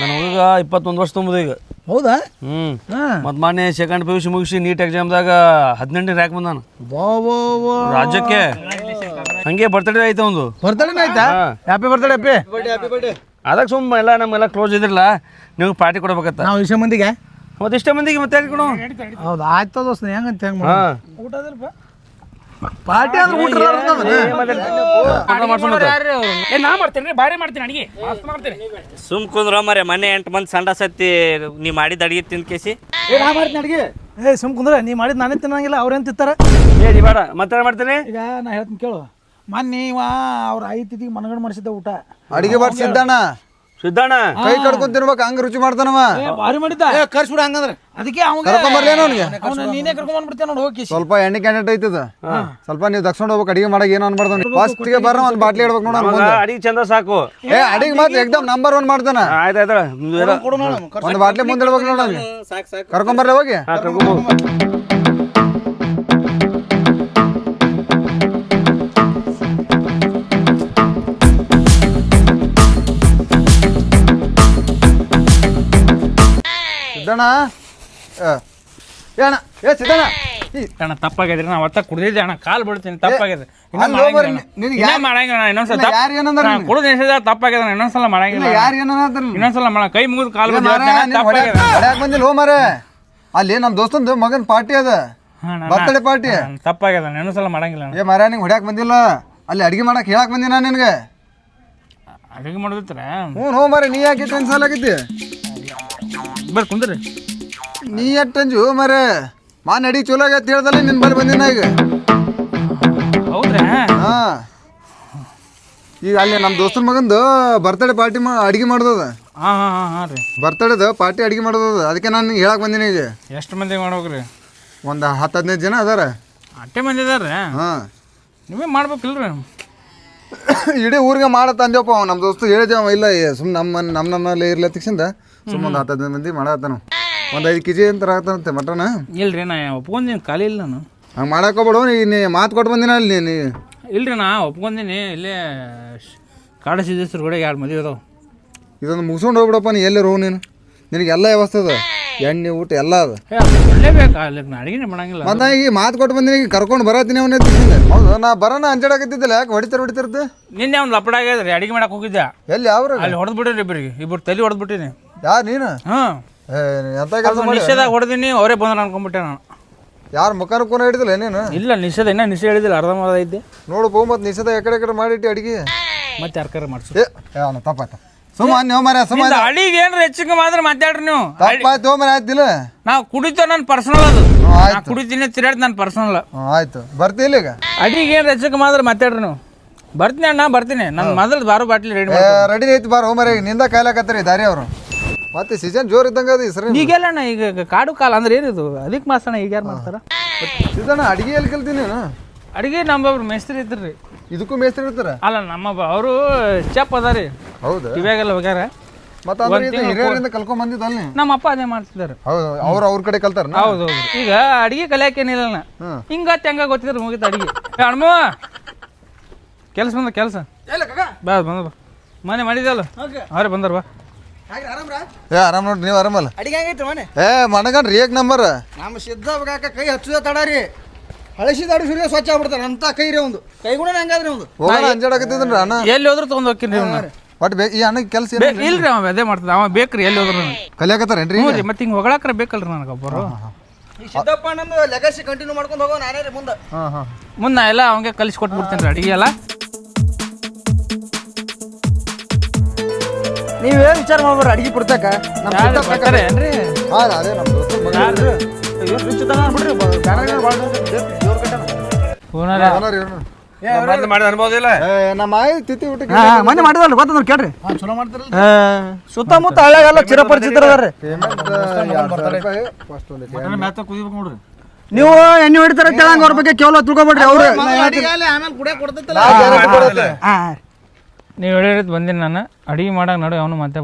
ನನ್ನ ಹುಡುಗ 21 ವರ್ಷ ತುಂಬುದು ಈಗ. ಹೌದಾ? ಮತ್ತು ಮೊನ್ನೆ ಸೆಕೆಂಡ್ PUC ಮುಗಿಸಿ ನೀಟ್ ಎಕ್ಸಾಮ್ದಾಗ 18 ರ್ಯಾಂಕ್ ಬಂದಾನ ರಾಜ್ಯಕ್ಕೆ. ಹಂಗೆ ಬರ್ತಡೇ ಆಯ್ತು ಒಂದು. ಬರ್ತಡೇನ ಆಯ್ತಾ? ಹ್ಯಾಪಿ ಬರ್ತಡೇ ಅಪ್ಪಿ. ಅದಕ್ಕೆ ಸುಮ್ಮ ಎಲ್ಲ ನಮ್ಮೆಲ್ಲ ಕ್ಲೋಸ್ ಇದ್ರಲ್ಲ, ನೀವು ಪಾರ್ಟಿ ಕೊಡ್ಬೇಕತ್ತ. ನಾವು ಇಷ್ಟ ಮಂದಿಗೆ ಮತ್ತೆ ಇಷ್ಟ ಮಂದಿಗೆ ಮತ್ತೆ ಕೊಡು. ಹೌದು ಆಯ್ತು ದೋಸ್ತ, ಹೆಂಗಂತ ಹೆಂಗೆ ಊಟ ಅದಲ್ಪ ಪಾರ್ಟಿ ಅಂದ್ರೆ ಊಟ ನಾ ಮಾಡ್ತೇನೆ, ಭಾರಿ ಮಾಡ್ತೀನಿ ಅಡಿಗೆ, ಮಸ್ತ್ ಮಾಡ್ತೀನಿ. ಸುಮ್ ಕುಂದ್ರ ಮರೆ ಮನೆ 8 ಮಂದಿ ಸಂಡ ಸತ್ತಿ ನೀ ಮಾಡಿದ ಅಡಿಗೆ ತಿಂದ ಕೇಸಿ ನಾ ಮಾಡ್ತೀನಿ ಅಡಿಗೆ. ಸುಮ್ ಕುಂದ್ರೆ ನೀ ಮಾಡಿದ್ ನಾನೇ ತಿನ್ನಂಗಿಲ್ಲ, ಅವ್ರೇನು ತಿಂತಾರ? ಏ ಬೇಡ ಮತ್ತೆ ಮಾಡ್ತೀನಿ. ಈಗ ನಾ ಹೇಳ್ತೀನಿ ಕೇಳು, ಮೊನ್ನೆ ಇವ ಅವ್ರ ಐತಿಗೆ ಮನಗಂಡು ಮಾಡಿಸಿದ್ದ ಊಟ ಅಡಿಗೆ ಮಾಡ್ಸಿದ್ದಾನ. ಸಿದ್ದಣ್ಣ ಕೈ ಕಡ್ಕೊಂಡ್ ತಿನ್ಬೇಕು, ಹಂಗ ರುಚಿ ಮಾಡ್ತಾನವ. ಭಾರಿ ಮಾಡಿದ್ದ. ಕರ್ಸ್ಬಿಡ ಹಂಗಂದ್ರೆ ಅದಕ್ಕೆ ಕರ್ಕೊಂಬರ್ಲೇನು ಅವ್ನಿಗೆ? ನೀನೇ ಕರ್ಕೊಂಡ್ ಬಂದ್ಬಿಡ್ತೇನೆ ನೋಡಿ. ಹೋಗಿ ಸ್ವಲ್ಪ ಎಣ್ಣೆ ಕ್ಯಾಂಡಿಡೇಟ್ ಐತದ, ಸ್ವಲ್ಪ ನೀವು ದಕ್ಷಿಣ ಹೋಗ್ಬೇಕು. ಅಡಿಗೆ ಮಾಡಕ್ ಏನು ಅನ್ಬಾರ್ದು. ಫಸ್ಟ್ ಗೆ ಬರ್ರ ಒಂದ್ ಬಾಟ್ಲಿ ಇಡ್ಬೇಕು ನೋಡ. ಅಡಿಗೆ ಚಂದ ಸಾಕು. ಅಡಿಗೆ ಮಾತ್ರ ಎಕ್ದಮ್ ನಂಬರ್ 1 ಮಾಡ್ತಾನ. ಆಯ್ತಾಯ್ತ ಒಂದ್ ಬಾಟ್ಲಿ ಮುಂದೆ ಇಡ್ಬೇಕು ನೋಡ. ಕರ್ಕೊಂಬರ್ಲಿ ಹೋಗಿ. ಸಿದ್ದಣ್ಣ ಏನ ಏ ಸಿದ್ದಣ್ಣ ಅಣ್ಣ ತಪ್ಪಾಗ್ಯದ್ರಿ, ನಾ ಒಟ್ಟ ಕುಡ್ದಿದ್ದೆ ಅಣ್ಣ, ಕಾಲ್ ಬಿಡ್ತೀನಿ, ತಪ್ಪಾಗ್ಯದ. ಇನ್ನೊಂದ್ಸಲ ಕುಡಿದ ನಿಷೇಧ ತಪ್ಪಾಗ್ಯದ, ಇನ್ನೊಂದ್ಸಲ ಮಾಡಂಗಿಲ್ಲ. ಯಾರು ಏನಂತಾರ ಇನ್ನೊಂದ್ಸಲ ಕೈ ಮುಗಿದು ಕಾಲ್ ಹೊಡ್ಯಾಕ್ ಬಂದಿಲ್ಲ. ಹೋ ಮಾರೆ, ಅಲ್ಲಿ ನಮ್ ದೋಸ್ತಂದು ಮಗನ್ ಪಾರ್ಟಿ ಅದ, ಬರ್ತಡೇ ಪಾರ್ಟಿ. ತಪ್ಪಾಗ್ಯದ, ಇನ್ನೊಂದ್ಸಲ ಮಾಡಂಗಿಲ್ಲ. ಏ ಮಾರ, ನಿಂಗೆ ಹೊಡ್ಯಾಕ್ ಬಂದಿಲ್ಲ, ಅಲ್ಲಿ ಅಡಿಗೆ ಮಾಡಕ್ ಹೇಳಕ್ ಬಂದಿನ ನಿನ್ಗೆ. ಅಡಿಗೆ ಮಾಡಿದ್ರ ಹೋ ಮಾರೆ, ನೀ ಯಾಕೆ ಟೆನ್ಷನ್ ಆಗಿದ್ದಿ? ಬರ್ರಿ ಕುಂದ್ರಿ. ನೀ ಎಟ್ಟಂಜು ಮಾರೆ, ಮಾನ್ ಅಡಿಗೆ ಚಲೋ ಆಗೈತೆ ಹೇಳ್ದಲ್ಲ, ನಿನ್ ಬಲ್ಲಿ ಬಂದಿನ ಈಗ. ಹೌದ್ರಾ? ಹಾ, ಈಗ ಅಲ್ಲಿ ನಮ್ಮ ದೋಸ್ತನ ಮಗಂದು ಬರ್ತಡೇ ಪಾರ್ಟಿ ಅಡಿಗೆ ಮಾಡೋದದ. ಹಾಂ ರೀ, ಬರ್ತಡೇದ ಪಾರ್ಟಿ ಅಡಿಗೆ ಮಾಡೋದದ. ಅದಕ್ಕೆ ನಾನು ನಿಂಗೆ ಹೇಳಕ್ ಬಂದಿನಿ. ಈಗ ಎಷ್ಟು ಮಂದಿ ಮಾಡ್ಬೇಕ್ರಿ? ಒಂದು 10-15 ಜನ ಅದಾರ. ಅಟ್ಟೆ ಮಂದಿ ಅದಾರ? ಹಾಂ, ನೀವೇ ಮಾಡ್ಬೇಕಿಲ್ರಿ? ಇಡೀ ಊರಿಗೆ ಮಾಡತ್ತ ಅಂದೇವಪ್ಪ. ನಮ್ಮ ದೋಸ್ತು ಹೇಳಿದೇವ, ಇಲ್ಲ ಸುಮ್ಮನೆ ನಮ್ಮಲ್ಲಿ ಇರ್ಲತ್ತಿಕ್ಸಿಂದ ಸುಮ್ಮನೆ 10-15 ಮಂದಿ ಮಾಡತ್ತಾನ. ಒಂದು 5 kg ಅಂತ ಆಗ್ತಾನಂತೆ ಮಟನ್. ಇಲ್ರಿ, ನಾ ಒಪ್ಕೊಂದಿನಿ, ಖಾಲಿ ಇಲ್ಲ ನಾನು. ಹಂಗೆ ಮಾಡಾಕೋಬೇಡ, ನೀ ಮಾತು ಕೊಟ್ಟು ಬಂದಿನ ಅಲ್ಲಿ. ನೀ ಇಲ್ರಿ, ನಾ ಒಪ್ಕೊಂದಿನಿ. ಇಲ್ಲೇ ಕಾಡ ಸಿದ್ದೇಶ್ವರ ಕೂಡ 2 ಮದುವೆ ಅದಾವ. ಇದೊಂದು ಮುಗಿಸ್ಕೊಂಡು ಹೋಗ್ಬಿಡಪ್ಪ. ನೀ ಎಲ್ಲಿ ರೋ, ನಿನಗೆ ಎಲ್ಲ ವ್ಯವಸ್ಥೆ ಅದ, ಎಣ್ಣೆ ಊಟ ಎಲ್ಲ ಅದ. ಒಳ್ಳೇಬೇಕಾ? ಅಲ್ಲಿ ನಾ ಅಡಿಗೆ ಮಾಡಂಗಿಲ್ಲ. ಮತ್ತೆ ಈಗ ಮಾತು ಕೊಟ್ಟು ಬಂದಿನಿ, ಈಗ ಕರ್ಕೊಂಡು ಬರತ್ತೀನಿ ಅವನೇ ತಿಂದ. ಹೌದು, ನಾ ಬರೋಣ ಅಂಜಾಡಕತ್ತಿದ್ದಿಲ್ಲ. ಯಾಕೆ ಹೊಡಿತಿರ್ದು? ನಿನ್ನೆ ಒಂದು ಲಪಡ ಆಗ್ಯದ್ರಿ, ಅಡಿಗೆ ಮಾಡಕ್ಕೆ ಹೋಗಿದ್ದೆ. ಎಲ್ಲಿ ಅವ್ರು? ಅಲ್ಲಿ ಹೊಡೆದು ಬಿಟ್ಟಿರಿ, ಇಬ್ಬರು ತಲೆ ಹೊಡೆದು ಬಿಟ್ಟಿನಿ. ಯಾರು ನೀನು? ಹಾಂ, ಎಂತ ಕೆಲಸ ಮಾಡಿ ನಿಷೇಧ ಹೊಡೆದಿನಿ, ಅವರೇ ಬಂದ್ರು ಅನ್ಕೊಂಡ್ಬಿಟ್ಟೆ ನಾನು. ಯಾರು ಮುಖಾನ ಕೋನ ಹಿಡಿದಿಲ್ಲ ನೀನು? ಇಲ್ಲ, ನಿಷೇಧ ಇನ್ನೂ ನಿಷೇಧ ಹೇಳಿದಿಲ್ಲ, ಅರ್ಧ ಮಾದ ಇದ್ದೆ. ನೋಡು ಬೋ, ಮತ್ತೆ ನಿಷೇಧ ಎಕಡೆ ಮಾಡಿಟ್ಟು ಅಡಿಗೆ ಮತ್ತೆ ಯಾರ್ಕಾರ ಮಾಡ್ಸಿ. ತಪ್ಪಾಯ್ತ. ಸುಮ್ಮನೆ ಮರ ಸುಮ್ಮನೆ ಅಡಿಗೆ ಏನ್ರ ಹೆಚ್ಚಿಗೆ ಮಾತ್ರ ಮಾತಾಡ್ರಿ ನೀವು. ತಪ್ಪಾಯ್ತು ಮರ, ಆಯ್ತಿಲ್ಲ. ನಾವು ಕುಡಿತೇವೆ, ನನ್ನ ಪರ್ಸನಲ್ ಅದು. ನಾ ಕುಡಿತೀನಿ, ತಿರ್ಗಾಡ್ ನನ್ನ ಪರ್ಸನಲ್. ಆಯ್ತು, ಬರ್ತಿಲ್ಲ ಈಗ. ಅಡಿಗೆ ಏನ್ರ ಹೆಚ್ಚಿಗೆ ಮಾತ್ರ ಮಾತಾಡ್ರಿ ನೀವು. ಬರ್ತೀನಿ ಅಣ್ಣ, ಬರ್ತೀನಿ. ನನ್ನ ಮೊದಲು ಬಾರು ಬಾಟ್ಲಿ ರೆಡಿ ಐತಿ ಬಾರ. ಹೋಮರ ಈಗ ನಿಂದ ಕಾಯ್ಲಾಕತ್ತಾರೆ ದಾರಿ ಅವರು. ಮತ್ತೆ ಸೀಸನ್ ಜೋರ್ ಇದ್ದಂಗ ಅದು ಸರಿ. ಈಗೆಲ್ಲಣ್ಣ ಈಗ ಕಾಡು ಕಾಲ ಅಂದ್ರೆ ಏನಿದು? ಅದಕ್ಕೆ ಮಾಸಣ ಈಗ ಯಾರು ಮಾಡ್ತಾರ? ಸೀಸನ್ ಅಡಿಗೆ ಎಲ್ಲಿ ಕಲ್ತೀನಿ ನೀನು? ಅಡಿಗೆ ನಮ್ಮೊಬ್ರು ಮೇಸ್ತ್ರಿ ಇದ್ರಿ. ಇದಕ್ಕೂ ಮೇಸ್ತ್ರಿ ಇರ್ತಾರ? ಅಲ್ಲ, ಅವರು ಚೆಪ್ ಅದಾರಿ. ಹೌದು, ಇವಾಗೆಲ್ಲ ಹೋಗ್ಯಾರ. ಮತ್ತೆ ಹಿರಿಯರಿಂದ ಕಲ್ಕೊಂಡ್ ಬಂದಿದ್ದ ಅಲ್ಲಿ. ನಮ್ಮ ಅಪ್ಪ ಅದೇ ಮಾಡ್ತಿದ್ದಾರೆ. ಹೌದು, ಅವ್ರ ಕಡೆ ಕಲ್ತಾರ. ಹೌದು, ಈಗ ಅಡಿಗೆ ಕಲಿಯಾಕೇನಿಲ್ಲ. ಹಿಂಗತ್ತೆ ಹೆಂಗ ಗೊತ್ತಿದ್ರೆ ಮುಗಿತ ಅಡಿಗೆ. ಅಣ್ಮ ಕೆಲಸ ಬಂದ ಕೆಲಸ ಬಾ, ಬಂದ ಬಾ. ಮನೆ ಮಾಡಿದಲ್ಲ ಅವ್ರೆ ಬಂದಾರ. ಬಾ. ಏ ಆರಾಮ್ ನೋಡ್ರಿ, ನೀವು ಆರಾಮಲ್ಲ? ಅಡಿಗೆ ಹೆಂಗೈತ್ರಿ ಮನೆ? ಮನಗಂಡ್ರಿ ಏಕ್ ನಂಬರ್. ನಮ್ಮ ಸಿದ್ಧ ಕೈ ಹಚ್ಚುದ ತಡಾರಿ, ಹಳಸಿದಾಡಿ ಸುರಿಯ ಸ್ವಚ್ಛ ಆಗ್ಬಿಡ್ತಾರೆ ಅಂತ ಕೈ ರೀ. ಒಂದು ಕೈ ಗುಣ ಹೆಂಗಾದ್ರಿ? ಒಂದು ಹೋಗೋಣ ಅಂಜಾಡಕತ್ತಿದ್ರಿ ಅಣ್ಣ. ಎಲ್ಲಿ ಹೋದ್ರು ತೊಗೊಂಡ್ ಹೋಗ್ತೀನಿ. ಬಟ್ ಈ ಅಣ್ಣಗೆ ಕೆಲಸ ಇಲ್ರಿ, ಅವ ಅದೇ ಮಾಡ್ತದ. ಅವ ಬೇಕ್ರಿ, ಎಲ್ಲಿ ಹೋದ್ರು ಕಲಿಯಾಕತ್ತಾರೇನ್ರಿ? ಮತ್ತೆ ಹಿಂಗೆ ಹೊಗಳಾಕ್ರ ಬೇಕಲ್ರಿ ನನಗೊಬ್ಬರು. ಸಿದ್ದಪ್ಪ ನಂದು ಲೆಗಸಿ ಕಂಟಿನ್ಯೂ ಮಾಡ್ಕೊಂಡು ಹೋಗೋ ನಾನೇ ರೀ ಮುಂದೆ. ಮುಂದೆ ನಾ ಎಲ್ಲ ಅವಂಗೆ ಕಲಿಸಿ ಕೊಟ್ಬಿಡ್ತೀನಿ ರೀ ಅಡಿಗೆ ಎಲ್ಲ. ನೀವೇನು ವಿಚಾರ ಮಾಡ್ಬಾರ ಅಡಿಗೆ ಕೊಡ್ತಾಕ. ಏನ್ರಿ ಅದೇ ನಮ್ಮ ದೋಸ್ತ ಮಾಡಿದ ಅನುಭವ ಇಲ್ಲ. ನಮ್ಮ ತಿತ್ತಿ ಊಟ ಮನೆ ಮಾಡಿದಲ್ರಿ, ಗೊತ್ತಂದ್ರೆ ಕೇಳ್ರಿ. ಚಲೋ ಮಾಡ್ತಾರ. ಸುತ್ತಮುತ್ತ ಹಳ್ಳಿಯಾಗೆಲ್ಲ ಚಿರಪರಿಚಿತರ ಅದಾರ್ರಿ. ನೋಡ್ರಿ, ನೀವು ಎಣ್ಣೆ ಹೊಡಿತಾರ ಕೇಳಂಗ ಅವ್ರ ಬಗ್ಗೆ ಕೇವಲ ತಿಳ್ಕೊಬೇಡ್ರಿ. ಅವ್ರು ನೀವು ಹೇಳಿದ್ ಬಂದಿನಿ ನಾನು. ಅಡಿಗೆ ಮಾಡಾಕ ನೋಡಿ ಅವನು ಮತ್ತೆ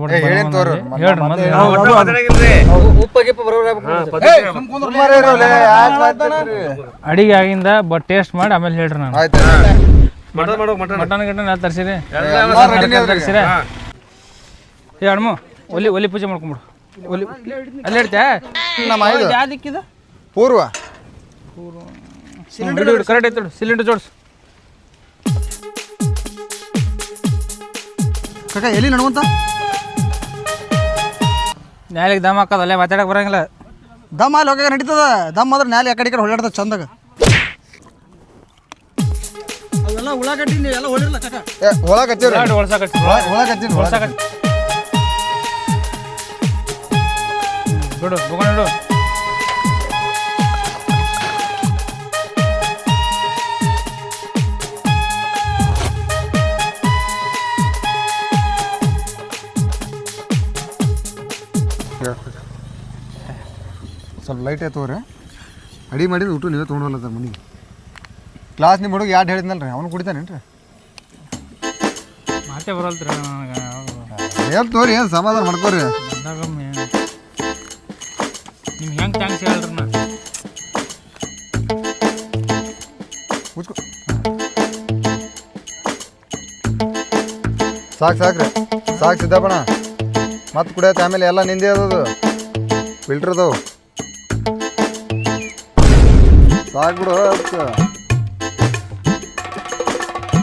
ಅಡಿಗೆ ಆಗಿಂದ ಟೇಸ್ಟ್ ಮಾಡಿ ಆಮೇಲೆ ಹೇಳ್ರಿ. ನಾನು ಮಟನ್ ಗಿಟನ್ ಎಲ್ಲ ತರ್ಸಿರಿ. ತರ್ಸಿರ. ಹೇ ಅಣ್ಮು ಒಲಿ ಪೂಜೆ ಮಾಡ್ಕೊಂಬಿಡು ಒಲಿ ಅಲ್ಲೇ ಇಡ್ತ್ಯಾ ನಮ್ಮ ಐದು ಯಾವ್ದಿಕ್ಕಿದ ಪೂರ್ವ ಸಿಲಿಂಡರ್ ಕರೆಕ್ಟ್ ಐತೆ ನೋಡು ಸಿಲಿಂಡರ್ ಜೋಡಿಸು ಕಾಕ ಎಲ್ಲಿ ನಡುವಂತ ನ್ಯಾಯಾಲಯಕ್ಕೆ ದಮ್ ಹಾಕೋದು ಅಲ್ಲೇ ಮಾತಾಡಕ್ಕೆ ಬರಂಗಿಲ್ಲ ದಮ್ ಅಲ್ಲಿ ಹೋಗಾಗ ನಡೀತದ ದಮ್ ಆದ್ರೆ ನ್ಯಾಲಿ ಆ ಕಡೆ ಈ ಕಡೆ ಹೊಳ್ಳಾಡ್ತದ ಚಂದಾಗ ಅವೆಲ್ಲ ಉಳ್ಳಾಗಡ್ಡಿ ಎಲ್ಲ ಹೊಳಿರಲ್ಲ ಕಾಕ ಒಳಗೆ ಹಚ್ಚಿವ್ರಿ ಹೊಳ್ಸಾಕತ್ತಿ ಒಳಗೆ ಹಚ್ಚಿನಿ ಹೊಳ್ಸಾಕತ್ತಿ ಬಿಡು ಬುಗೊಂಡು ಸ್ವಲ್ಪ ಲೈಟ್ ಆಯ್ತವ್ರಿ ಅಡಿ ಮಾಡಿದ ಊಟ ನೀವೇ ತೊಗೊಂಡೋಗ್ಲತ್ತಾರ ಮನೆಗೆ ಕ್ಲಾಸ್ ನಿಮ್ಮ ಹುಡುಗ ಯಾರು ಹೇಳಿದ್ನಲ್ರಿ ಅವನು ಕುಡಿತಾನೇನ್ರಿ ಮಾತೇ ಬರಲ್ತ್ರಿ ಏನು ತೋರಿ ಏನು ಸಮಾಧಾನ ಮಾಡ್ಕೋರಿ ನಿಮ್ಗೆ ಹೆಂಗೆ ಥ್ಯಾಂಕ್ಸ್ ಹೇಳ್ರಿ ನಾ ಮುಚ್ಕೊ ಸಾಕ್ರಿ ಸಾಕು ಸಿದ್ದಪ್ಪಣ ಮತ್ತೆ ಕುಡಿಯತ್ತೆ ಆಮೇಲೆ ಎಲ್ಲ ನಿಂದೆ ಅದದು ಫಿಲ್ಟರ್ ಅದಾವು ಸಾಕು ಬಿಡು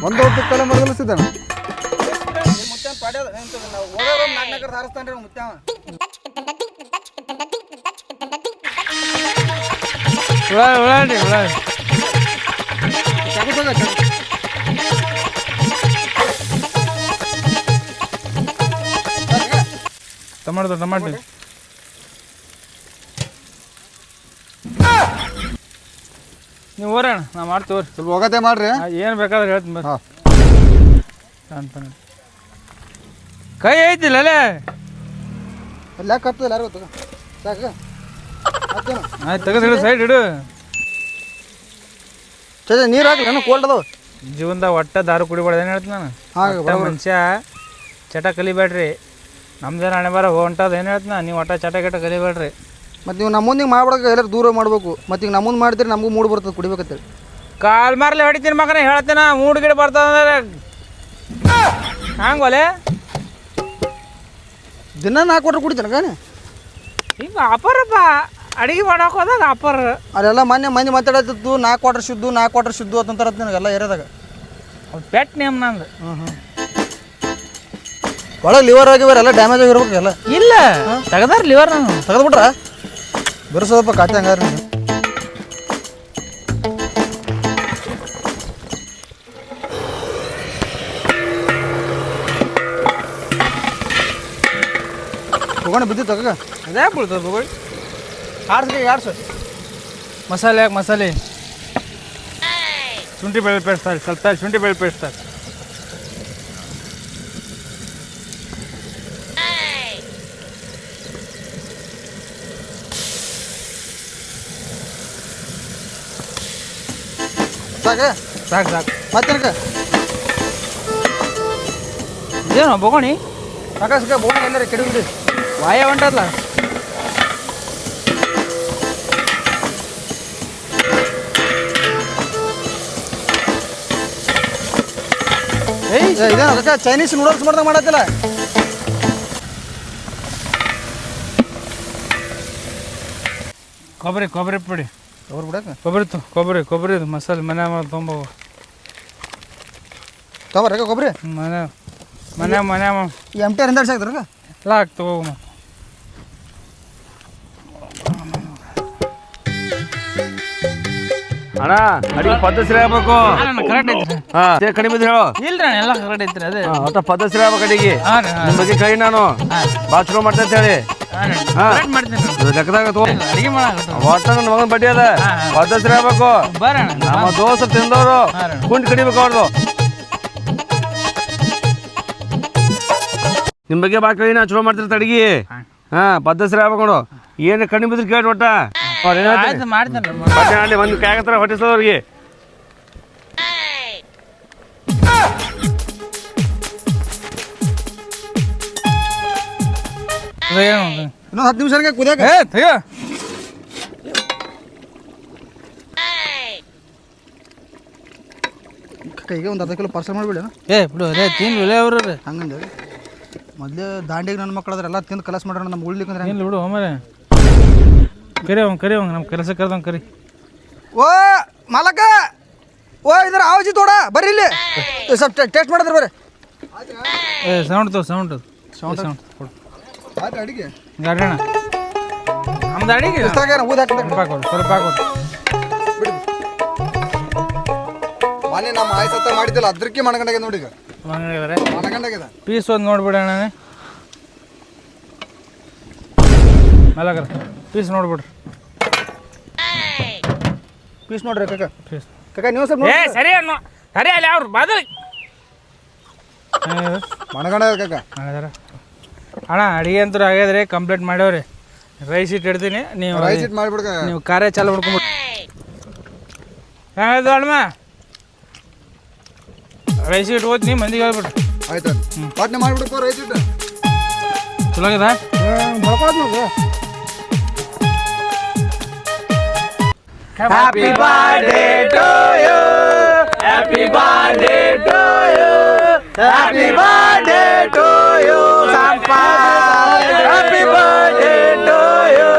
ಒಂದು ಹೊತ್ತಕ್ಕಲ್ಲ ಮರಗಲ್ಲ ಸಿದ್ದಣ್ಣ ಮುತ್ಯಾನ ಪಾಡ್ಯದ ನಾವು ಓದೋದು ನಾಲ್ಕು ಸಾರಿಸ್ತಾನ್ರಿ ಮುತ್ಯಾವ ಉಳ್ಳಾಡ್ರಿ ಟಮಾಟೋ ನೀವು ಓರೋಣ ನಾ ಮಾಡ್ತೀವ್ರಿ ಸ್ವಲ್ಪ ಹೋಗತ್ತೆ ಮಾಡ್ರಿ ಏನು ಬೇಕಾದ್ರೆ ಹೇಳ್ತೀನಿ ಬರ್ರಿ ಹಾಂ ಅಂತ ಕೈ ಐತಿಲ್ಲ ಅಲ್ಲೇ ಅಲ್ಲಿ ಯಾಕೆ ಕರ್ತದಿಲ್ಲ ಯಾರು ಗೊತ್ತ ಸಾಕ ಆಯ್ತು ತೆಗೆದು ಸೈಡ್ ಇಡು ಚೇತ ನೀರು ಹಾಕಿ ನಾನು ಕೋಲ್ಡ್ ಅದಾವ ಜೀವನದಾಗ ಒಟ್ಟ ದಾರು ಕುಡಿಬಾರ್ದು ಏನು ಹೇಳ್ತೀನಿ ನಾನು ಒಟ್ಟ ಮನುಷ್ಯ ಚಟ ಕಲಿಬೇಡ್ರಿ ನಮ್ದೇನು ಹಣೆ ಬರ ಹೊಂಟದ ಏನು ಹೇಳ್ತೀನಿ ನೀವು ಒಟ್ಟ ಚಟ ಗಿಟ ಕಲಿಬೇಡ್ರಿ ಮತ್ತು ನೀವು ನಮ್ಮ ಮುಂದೆ ಮಾಡ್ಬಿಡಕ್ಕೆ ಎಲ್ಲರೂ ದೂರ ಮಾಡಬೇಕು ಮತ್ತು ಈಗ ನಮ್ಮ ಮುಂದೆ ಮಾಡಿದ್ರೆ ನಮಗೂ ಮೂಡ್ ಬರ್ತದೆ ಕುಡಿಬೇಕಂತೇಳಿ ಕಾಲ್ ಮಾರ್ಲೆ ಹೊಡಿತೀನಿ ಮಗನ ಹೇಳ್ತೀನ ಮೂಡು ಗಿಡ ಬರ್ತದಂದ್ರೆ ಹಂಗೋಲೆ ದಿನ 4 ಕೊಟ್ರೆ ಕುಡಿತಾನೆ ಕಾನೆ ಹಿಂಗೆ ಅಪರಪ್ಪ ಅಡಿಗೆ ಮಾಡೋಕೆ ಹೋದಾಗ ಅಪರ ಅಲ್ಲೆಲ್ಲ ಮಂದಿ ಮಾತಾಡತ್ತಿತ್ತು 4 ಕ್ವಾರ್ಟರ್ ಶುದ್ಧ 4 ಕ್ವಾರ್ಟರ್ ಶುದ್ಧ ಅಂತಂತಾರ ನನಗೆಲ್ಲ ಏರಿಯಾದಾಗ ಪೆಟ್ ನೇಮ್ ನಂದು ಒಳಗೆ ಲಿವರ್ ಆಗಿವಾರ ಎಲ್ಲ ಡ್ಯಾಮೇಜ್ ಆಗಿರ್ಬೇಕು ಎಲ್ಲ ಇಲ್ಲ ತೆಗದಾರ ಲಿವರ್ ನಾನು ತೆಗೆದ್ಬಿಟ್ರ ಬಿರ್ಸೋದಪ್ಪ ಕಾತೆ ಹಂಗಾರ ತಗೊಂಡು ಬಿದ್ದು ತಗ ಅದೇ ಬೀಳ್ತದೆ ಬಗಳು ಆಡ್ಸು ಮಸಾಲೆ ಯಾಕೆ ಮಸಾಲೆ ಶುಂಠಿ ಬೆಳ್ಳುಳ್ಳಿ ಪೇಸ್ಟ್ ಸ್ವಲ್ಪ ಶುಂಠಿ ಬೆಳ್ಳುಳ್ಳಿ ಪೇಸ್ಟ್ ಸಾಕು ಸಾಕು ಮತ್ತೇನಕ ಇದೇನು ಬಗೋಣಿ ಸಾಕ ಬೋಣ ಎಲ್ಲಾರ ಕೆಡವಿದ್ರಿ ವಾಯ ಹೊಂಟಲ್ಲ ಇದೇನು ಅದಕ್ಕೆ ಚೈನೀಸ್ ನೂಡಲ್ಸ್ ಮಾಡ್ದಂಗೆ ಮಾಡತ್ತಿಲ್ಲ ಕೊಬ್ಬರಿ ಪುಡಿ ಅವ್ರು ಬಿಡಕ್ಕೆ ಕೊಬ್ಬರಿ ಮಸಾಲೆ ಮನೆ ತೊಂಬ ತಗೋರಕ್ಕ ಕೊಬ್ಬರಿ ಮನೆ ಈ ಎಮ್ ಟಿ ಆರ್ ಹಿಂದಾಡ್ಸಿ ಹಾಕ್ತಾರಕ್ಕ ಎಲ್ಲ ಹಾಕಿ ತಗೋ ಅಣ್ಣ ಅಡಿಗೆ ಪದ್ಧತಿ ಆಗ್ಬೇಕು ಕರೆಕ್ಟ್ ಐತ್ರಿ ಹಾ ಕಡಿಮೆ ಬಿದ್ದು ಹೇಳು ಇಲ್ರಿ ಎಲ್ಲ ಕರೆಕ್ಟ್ ಐತ್ರಿ ಅದೇ ಒಟ್ಟ ಪದ್ಧತಿ ಆಗ್ಬೇಕು ಅಡಿಗೆ ಹಾಂ ರೀ ನಿಮ್ ಬಗ್ಗೆ ಕೈ ನಾನು ಭಾಳ ಚಲೋ ಮಾಡ್ತಾ ಅಂತ ಹೇಳಿ ಕರೆಕ್ಟ್ ಮಾಡ್ತೀನಿ ಲೆಕ್ಕದಾಗ ತಗೋ ಅಡಿಗೆ ಮಾಡಾಕ ಒಟ್ಟ ನನ್ನ ಮಗನ ಬಡ್ಡಿ ಅದ ಪದ್ಧತಿ ಆಗ್ಬೇಕು ಬರೋಣ ನಮ್ಮ ದೋಸ್ತ ತಿಂದವರು ಕುಂಟಿ ಕಡಿಬೇಕು ಅವ್ರದ್ದು ನಿಮ್ ಬಗ್ಗೆ ಭಾಳ ಕೈ ನಾ ಚಲೋ ಮಾಡ್ತಿರ್ತ ಅಡಿಗೆ ಹಾ ಪದ್ಧತಿ ಆಗ್ಬೇಕು ನೋಡು ಏನು ಕಡಿಮೆ ಬಿದ್ರೆ ಕೇಳಿ ಒಟ್ಟ ಆಯ್ತು ಮಾಡ್ತೀನಿ ಒಂದು ಕಾಯಕತ್ರ ಹೊಟ್ಟಿಸೋರಿಗೆ ಇನ್ನೊಂದು 10 ನಿಮಿಷ ಕುದಿಯಾಕ ತೆಗ ಕೈಗೆ ಒಂದು 10 ಕಿಲೋ ಪಾರ್ಸಲ್ ಮಾಡಿಬಿಡ ಬಿಡು ಅದೇ ತಿನ್ಲಿ ಅವ್ರ ಹಂಗಂದ ಮೊದಲೇ ದಾಂಡಿಗೆ ನನ್ನ ಮಕ್ಕಳು ಅದ್ರ ಎಲ್ಲ ತಿಂದು ಕಲಸ್ ಮಾಡೋಣ ನಮ್ಮ ಉಳ್ಲಿಕ್ಕಂದ್ರೆ ಇಲ್ಲ ಬಿಡು ಒಮ್ಮೆ ಕರಿ ನಮ್ಮ ಕೆಲಸ ಕರೆದಂಗೆ ಕರಿ. ಓ ಮಾಲಕ ಓ ಇದ್ರ ಆವಾಜಿ ತೋಡ ಬರ್ರಿ ಇಲ್ಲಿ ಸ್ವಲ್ಪ ಟೆಸ್ಟ್ ಮಾಡಿದ್ರೆ ಬರ್ರಿ. ಸೌಂಡ್ ಸೌಂಡ್ ಕೊಡು ಆಯ್ತು ಅಡಿಗೆ ಗಾಡಿ ಅಣ್ಣ ನಮ್ದು ಅಡಿಗೆ ಊದ ಹಾಕಿದ್ರೆ ಸ್ವಲ್ಪ ಹಾಕೋದು ಸ್ವಲ್ಪ ಹಾಕೋದು. ಮನೆ ನಮ್ಮ ಆಯ್ಸತ್ತ ಮಾಡಿದ್ದಿಲ್ಲ ಅದ್ರಕ್ಕೆ ಮಣಗಂಡಾಗ್ಯದ ನೋಡಿ ಈಗ ಮಣಗಂಡಾಗ್ಯದ ಪೀಸ್ ಒಂದು ನೋಡ್ಬಿಡೋಣ ಮಲಗರ ಪೀಸ್ ನೋಡ್ಬಿಡ್ರಿ ಪೀಸ್ ನೋಡ್ರಿ ಕಾಕ ಪೀಸ್ ಕಾಕ ನೀವು ಸ್ವಲ್ಪ ಏ ಸರಿ ಅನ್ನೋ ಸರಿ ಅಲ್ಲಿ ಅವ್ರು ಬಾದಲ್ ಮಣಗಂಡಾಗ ಕಾಕ ಅಣ್ಣ ಅಡಿಗೆ ಅಂತೂ ಆಗ್ಯದ್ರಿ ಕಂಪ್ಲೀಟ್ ಮಾಡ್ಯಾವ್ರಿ. ರೈಸ್ ಇಟ್ಟು ಇಡ್ತೀನಿ ನೀವು ರೈಸ್ ಇಟ್ ಮಾಡ್ಬಿಡ್ಕ ನೀವು ಕಾರ್ಯ ಚಾಲು ಮಾಡ್ಕೊಂಬಿಟ್ಟು ಹೆಂಗದು ಅಣ್ಣ ರೈಸ್ ಇಟ್ಟು ಹೋಗ್ತೀನಿ ಮಂದಿಗೆ ಹೇಳ್ಬಿಟ್ರಿ. ಆಯ್ತು ಪಾಟ್ನೆ ಮಾಡ್ಬಿಡ್ಕೋ ರೈಸ್ ಇಟ್ಟು ಚಲೋ ಆಗ್ಯದ ಬಳ್ಕೊಳತ್ ನೋಡ್ರಿ. Happy birthday to you happy birthday to you happy birthday to you Sampath happy birthday to you.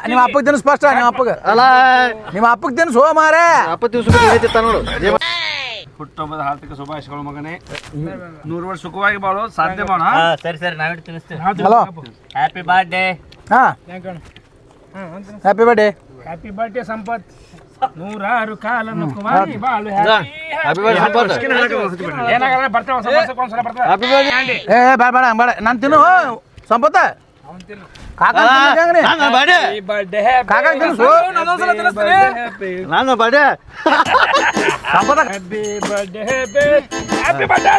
ನಿಮ್ಮ ಅಪ್ಪಗೆ ತಿನ್ನಿಸ್ ಫಸ್ಟ್ ನಿಮ್ಮ ಅಪ್ಪಗೆ ಅಲ್ಲ ನಿಮ್ಮ ಅಪ್ಪಗೆ ತಿನ್ನಿಸು ಮಾರೇ ಅಪ್ಪ ತಿನ್ನಿಸ್ಬೇಕು ನೋಡು. ಹುಟ್ಟುಹಬ್ಬದ ಹಾರ್ದಿಕ ಶುಭಾಶಯಗಳು ಮಗನೇ. 100 ವರ್ಷ ಸುಖವಾಗಿ ಬಾಳು ಸಾಧ್ಯ ಮಾಡ. ಸರಿ ನಾವಿಟ್ಟು ತಿನ್ನಿಸ್ತೇವೆ. Hello happy birthday. ಹಾಂ happy birthday. Happy birthday Sampath ನೂರಾರು ಕಾಲನ್ನು ಕುಮಾರಿ ಬಾಳು ಏನಾಗಲ್ಲ ಬರ್ತೇವೆ ಒಂದ್ಸಲ ಬರ್ತೇವೆ. ಏ ಬೇಡ ಬೇಡ ಬೇಡ ನಾನು ತಿನ್ನು ಸಂಪತ್ತ ಕಾಕ ಕಾಕ ತಿನ್ನಿಸು ನಾನು ಬಡೆ ಸಂಪತ್ತ ಹ್ಯಾಪಿ ಬರ್ಡೇ ಹ್ಯಾಪಿ ಬರ್ಡೇ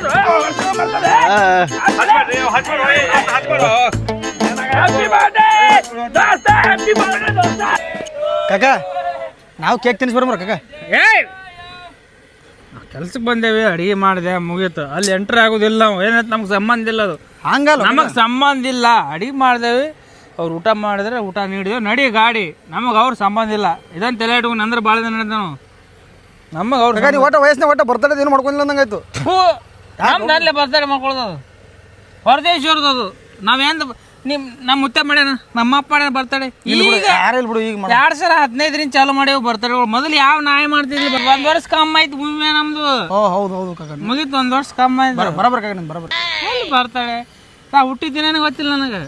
ಕಾಕ ನಾವು ಕೇಕ್ ತಿನ್ನಿಸ್ ಬರ್ಮರ ಕಾಕ. ಕೆಲ್ಸಕ್ಕೆ ಬಂದೇವಿ ಅಡಿಗೆ ಮಾಡಿದೆ ಮುಗೀತು ಅಲ್ಲಿ ಎಂಟ್ರ್ ಆಗೋದಿಲ್ಲ ನಾವು ಏನಂತ ನಮ್ಗೆ ಸಂಬಂಧ ಇಲ್ಲ ಅದು ಹಂಗಲ್ಲ ನಮಗೆ ಸಂಬಂಧ ಇಲ್ಲ ಅಡಿಗೆ ಮಾಡಿದೇವಿ ಅವ್ರು ಊಟ ಮಾಡಿದ್ರೆ ಊಟ ನೀಡಿದೇವೆ ನಡಿ ಗಾಡಿ ನಮಗೆ ಅವ್ರ ಸಂಬಂಧ ಇಲ್ಲ ಇದನ್ನು ತಲೆ ಇಟ್ಕೊಂಡು ಅಂದ್ರೆ ಭಾಳ ದಿನ ನಡೆದ ನಾವು ನಮಗೆ ಅವ್ರು ಕಾಕ ನೀವು ಒಟ್ಟ ವಯಸ್ಸಿನ ಒಟ್ಟ ಬರ್ತಡೇ ಏನು ಮಾಡ್ಕೊಂಡಿಲ್ಲ ಅಂದಂಗಾಯ್ತು. ನಮ್ದು ಅಲ್ಲೇ ಬರ್ತಾರೆ ಮಾಡ್ಕೊಳ್ಳೋದು ಅದು ಹೊರದೇಶವ್ರದ್ದು ಅದು ನಾವೇನು ನಮ್ಮ ಮುತ್ತೆ ಮಾಡ್ಯಾನ ನಮ್ಮ ಅಪ್ಪ ಮಾಡ್ಯಾನ ಬರ್ತಡೆ ಈಗ ಯಾರಿಲ್ಲ ಬಿಡು ಈಗ 2015 ಚಾಲು ಮಾಡೇವು ಬರ್ತಡೆ ಮೊದಲು ಯಾವ ನಾಯಿ ಮಾಡ್ತಿದ್ವಿ 1 ವರ್ಷ ಕಮ್ಮಿ ಆಯ್ತು ಭೂಮಿ ನಮ್ದು. ಓ ಹೌದು ಹೌದು ಕಾಕ ಮುಗೀತು 1 ವರ್ಷ ಕಮ್ಮಿ ಆಯ್ತು ಬರಬರ್ ಕಾಕ ನಿಮ್ಗೆ ಬರಬರ್ ಎಲ್ಲಿ ಬರ್ತಾಳೆ ನಾ ಹುಟ್ಟಿದ್ದೀನೇನು ಗೊತ್ತಿಲ್ಲ ನನಗೆ.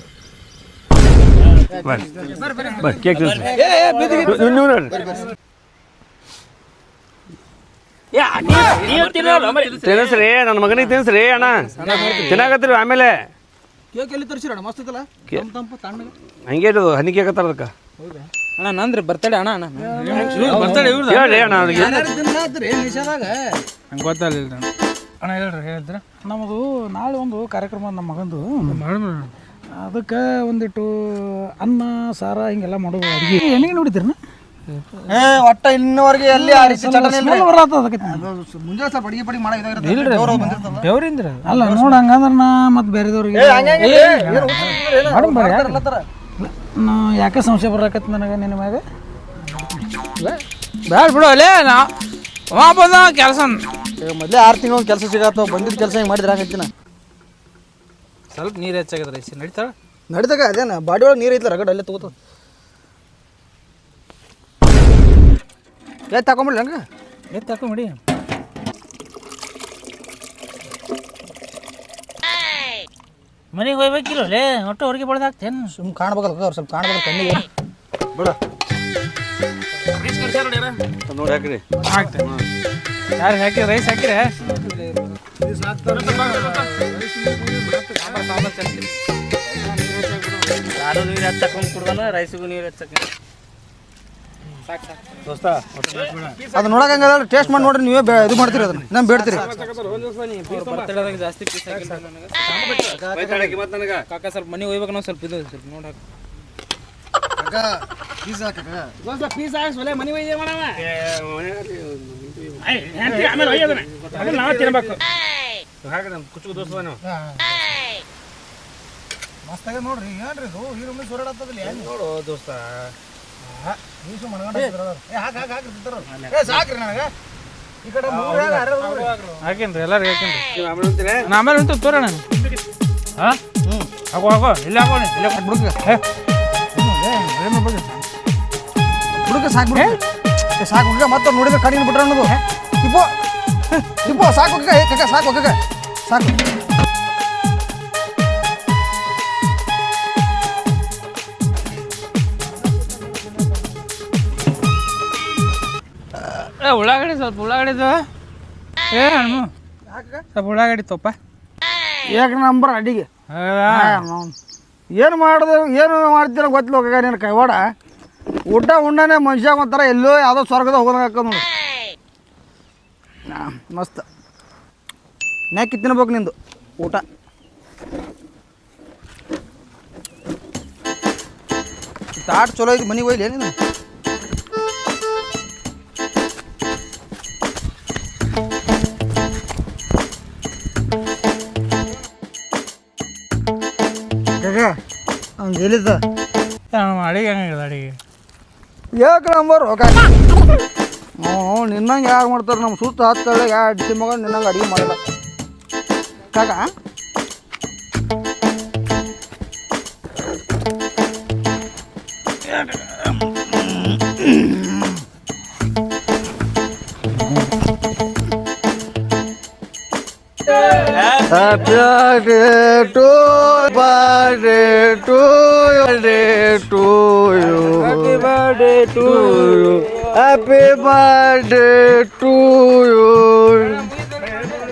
ಕೇಕ್ ತಿನ್ನಿಸ್ರಿ ನನ್ನ ಮಗನಿಗೆ ತಿನ್ನಿಸ್ರಿ ಅಣ್ಣ ತಿನ್ನಾಕತ್ತೀರಿ ಆಮೇಲೆ ಕೇಕ್ ಎಲ್ಲಿ ತರಿಸಿರೋಣ ಮಸ್ತ್ ಐತಲ್ಲ ತಂಪು ತಣ್ಣಗೆ ಹಂಗೆ ಇದು ಹನಿ ಕೇಕ್ ಹತ್ತಾರ ಅದಕ್ಕೆ ಅಣ್ಣ ನಂದ್ರೆ ಬರ್ತಡೆ ಅಣ್ಣ ಬರ್ತಡೆ ಹೇಳಿ ಅಣ್ಣ ಅವ್ರಿಗೆ ನಿಷೇಧಾಗ ನಂಗೆ ಗೊತ್ತಾಗಲಿಲ್ಲ ಅಣ್ಣ ಹೇಳಿದ್ರ ನಮ್ಮದು ನಾಳೆ ಒಂದು ಕಾರ್ಯಕ್ರಮ ನಮ್ಮ ಮಗಂದು ಮಾಡೋಣ ಅದಕ್ಕೆ ಒಂದಿಟ್ಟು ಅನ್ನ ಸಾರ ಹಿಂಗೆಲ್ಲ ಮಾಡೋದು ಅಡುಗೆ ಹೆಣ್ಣಿಗೆ ನೋಡಿದ್ರನ ಒಟ್ಟ ಇನ್ನವರೆಗೆ ಎಲ್ಲಿ ಮುಂಜಾನೆ ಸ್ವಲ್ಪ ಅಡಿಗೆ ಪಡಿ ದೇವ್ರಿಂದ ಅಲ್ಲ ನೋಡ ಹಂಗಂದ್ರೆ ನಾ ಮತ್ತೆ ಬೇರೆದವ್ರಿಗೆ ನಾ ಯಾಕೆ ಸಂಶಯ ಬರಾಕತ್ ನನಗೆ ನಿನ್ನ ಮ್ಯಾಗ ಬೇಡ ಬಿಡು ಅಲ್ಲೇ ನಾ ಬಂದ ಕೆಲಸ ಮೊದಲೇ 6 ತಿಂಗಳು ಒಂದು ಕೆಲಸ ಸಿಗತ್ತವ ಬಂದಿದ್ದ ಕೆಲಸ ಹಿಂಗೆ ಮಾಡಿದ್ರೆ ಹಾಕತ್ತೀನಿ ಸ್ವಲ್ಪ ನೀರು ಹೆಚ್ಚಾಗದ್ರಿ ನಡೀತಾಳ ನಡಿದಾಗ ಅದೇನ ಬಾಡಿ ಒಳಗೆ ನೀರು ಐತ್ಲ ರಗಡ್ ಅಲ್ಲೇ ತಗೋತ ಏ ತಗೊಂಬಿಡ್ಲಿ ಹಂಗೆ ಎತ್ತು ಹಾಕೊಂಬಿಡಿ ಮನೆಗೆ ಹೋಗ್ಬೇಕಿಲ್ಲ ಲೇ ಒಟ್ಟು ಹೊರಗೆ ಬಳ್ದಾಗ್ತೇನು ಸುಮ್ಮನೆ ಕಾಣ್ಬೇಕಲ್ಲ ಅವ್ರು ಸ್ವಲ್ಪ ಕಾಣ್ಬೇಕು ಕಣ್ಣಿಗೆ ಬಿಡ ನೋಡಿ ಹಾಕ್ರಿ ಯಾರು ಹಾಕಿ ರೈಸ್ ಹಾಕಿರ ಸಾರು ನೀರು ಹಚ್ಚಕೊಂಡು ಕುಡ್ದಾನ ರೈಸಿಗೂ ನೀರು ಹಚ್ಚಕ್ಕೆ ದೋಸ್ತ ಅದು ನೋಡಕ್ಕೆ ಹಂಗದ ಟೇಸ್ಟ್ ಮಾಡಿ ನೋಡ್ರಿ ನೀವೇ ಇದು ಮಾಡ್ತೀರಿ ಅದನ್ನ ನಮ್ಮ ಬೇಡ್ತೀರಿ ಬರ್ತಡೇದಾಗ ಜಾಸ್ತಿ ಪೀಸ್ ಹಾಕಿಲ್ಲ ನನಗೆ ಕಾಕ ಸ್ವಲ್ಪ ಮನೆಗೆ ಹೋಗ್ಬೇಕು ನಾವು ಸ್ವಲ್ಪ ಇದು ಸ್ವಲ್ಪ ನೋಡಿ ಪೀಸ್ ಹಾಕ್ಸೋಲೆ ಮನೆ ಒಯ್ದೆ ಮಾಡವ ಆಮೇಲೆ ಒಯ್ಯೋದನ್ನ ಅದನ್ನ ನಾವು ತಿನ್ಬೇಕು ಕುಚ್ಚು ದೋಸ್ತ ನೀವು ಮಸ್ತಾಗ ನೋಡ್ರಿ ಏನ್ರಿ ಇದು ಈ ರೂಮಿಗೆ ಸೋರಾಡತ್ತದಿಲ್ಲ ನೋಡು ದೋಸ್ತ ಸಾಕ್ರಿ ನನಗೆ ಹಾಕೇನ್ರಿ ಎಲ್ಲಾರು ಹಾಕೇನ್ರಿ ಆಮೇಲೆ ಉಂಟು ತೋರೋಣ ಹಾಂ ಹಾಕೋ ಹಾಕೋ ಇಲ್ಲ ಹಾಕೋಣ ಇಲ್ಲ ಹುಡುಗ ಸಾಕು ಸಾಕು ಹುಡುಗ ಮತ್ತೆ ನೋಡಿದ್ರೆ ಕಡಿಮೆ ಬಿಟ್ರೆ ಅನ್ನೋದು ಇಪ್ಪೋ ಸಾಕು ಕಕ್ಕ ಸಾಕು ಕಕ್ಕ ಸಾಕು ಉಳ್ಳಾಗಡ್ಡಿ ಸ್ವಲ್ಪ ಉಳ್ಳಾಗಡ್ಡಿದು ಹಣ್ಣು ಸ್ವಲ್ಪ ಉಳ್ಳಾಗಡ್ಡಿ ತೊಪ್ಪ ಏಕ ನಂಬರ್ ಅಡಿಗೆ ಏನು ಮಾಡ್ತೀರ ಗೊತ್ತಿಲ್ಲ ಹೋಗ ನೀನು ಕೈವಾಡ ಊಟ ಉಣ್ಣನೆ ಮನುಷ್ಯ ಒಂಥರ ಎಲ್ಲೋ ಯಾವುದೋ ಸ್ವರ್ಗದ ಹೋಗೋದಂಗೆ ಹಾಕೋದು ನೋಡಿ ಮಸ್ತ್ ನ್ಯಾಕಿ ತಿನ್ಬೇಕು ನಿಂದು ಊಟ ತಾಟ್ ಚಲೋ ಐತಿ ಮನೆಗೆ ಹೋಯ್ಲಿ ನೀನು ಅವ್ನು ಹೇಳಿದ್ದ ಅಡಿಗೆ ಹೆಂಗಿದೆ ಅಡಿಗೆ ಯಾಕೆ ನಂಬರ್ ನಿನ್ನಂಗೆ ಯಾರು ಮಾಡ್ತಾರೆ ನಮ್ಮ ಸುತ್ತ ಹತ್ತಳೆ ಎರಡು ಡಿಸಿ ಮಗ ನಿನ್ನಂಗೆ ಅಡುಗೆ ಮಾಡಿಲ್ಲ ಕಾಕ Happy birthday to you. Happy birthday to you. Happy birthday to you.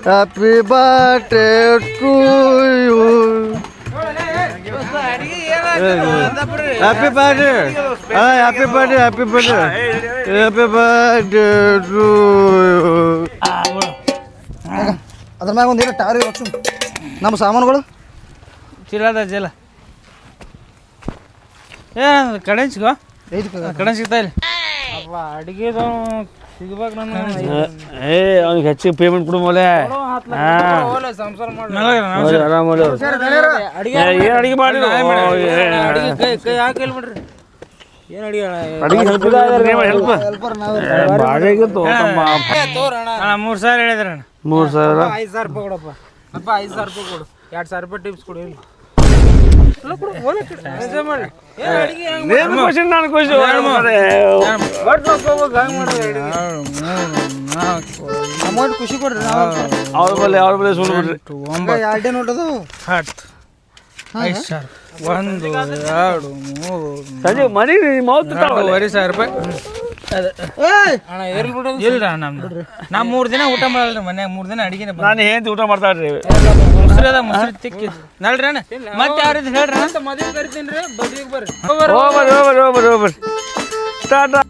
Happy birthday to you. Happy birthday. Happy birthday. Happy birthday. Happy birthday to you. ಅದ್ರ ಮ್ಯಾಗ ಒಂದು ಏನೋ ಟಾರಿ ರಕ್ಷು ನಮ್ಮ ಸಾಮಾನುಗಳು ಚೀಲದ ಚೀಲ ಏನು ಕಡೆನ್ಸಿಗೋ ಕಡೆ ಸಿಗ್ತಾ ಇಲ್ಲ ಅಪ್ಪ ಅಡುಗೆದು ಸಿಗ್ಬೇಕು ನನ್ನ ಅವ್ನಿಗೆ ಹೆಚ್ಚಿಗೆ ಪೇಮೆಂಟ್ ಕೊಡು ಮೋಲೆ ಏನು ಅಡಿಗೆ ಮಾಡಿ ಕೈ ಹಾಕಿ ಬಿಡ್ರಿ ಏನು ಅಡಿಗೆ ಮೂರು ಸಾವಿರ ಹೇಳಿದ್ರಣ್ಣ 3000 5,000 ರೂಪಾಯಿ ಕೊಡಪ್ಪ ಅಪ್ಪ 5,000 ರೂಪಾಯಿ ಕೊಡು 2,000 ರೂಪಾಯಿ ಟಿಪ್ಸ್ ಕೊಡು ಅಮೌಂಟ್ ಖುಷಿ ಕೊಡ್ರಿ ಅವ್ರ ಬಲ್ಲಿ ಸುಳ್ಳು ಬಿಡ್ರಿ 2 ನೋಟದು 10 1 2 3 ಸಂಜೆ ಮನಿ ಮೂರುವರೆ ಸಾವಿರ ರೂಪಾಯಿ ಇಲ್ಲ ನಮ್ದು ನಾ 3 ದಿನ ಊಟ ಮಾಡಲ್ರಿ ಮನ್ಯಾಗ 3 ದಿನ ಅಡಿಗೆನೆ ನಾನು ಏನ್ ಊಟ ಮಾಡ್ತಾಳ್ರಿ ಮೊಸರದ ಮೊಸರು ತಿಕ್ಕಿದ್ ನಲ್ರಿ ಅಣ್ಣ ಮತ್ತೆ ಯಾವ ರೀತಿ ಹೇಳ್ರಿ ಅಂತ ಮದುವೆ ಕರಿತೀನಿ ರೀ ಬದಿಗೆ ಬರ್ರಿ ಹೋಗ್ಬರ್ರಿ ಟಾಟಾ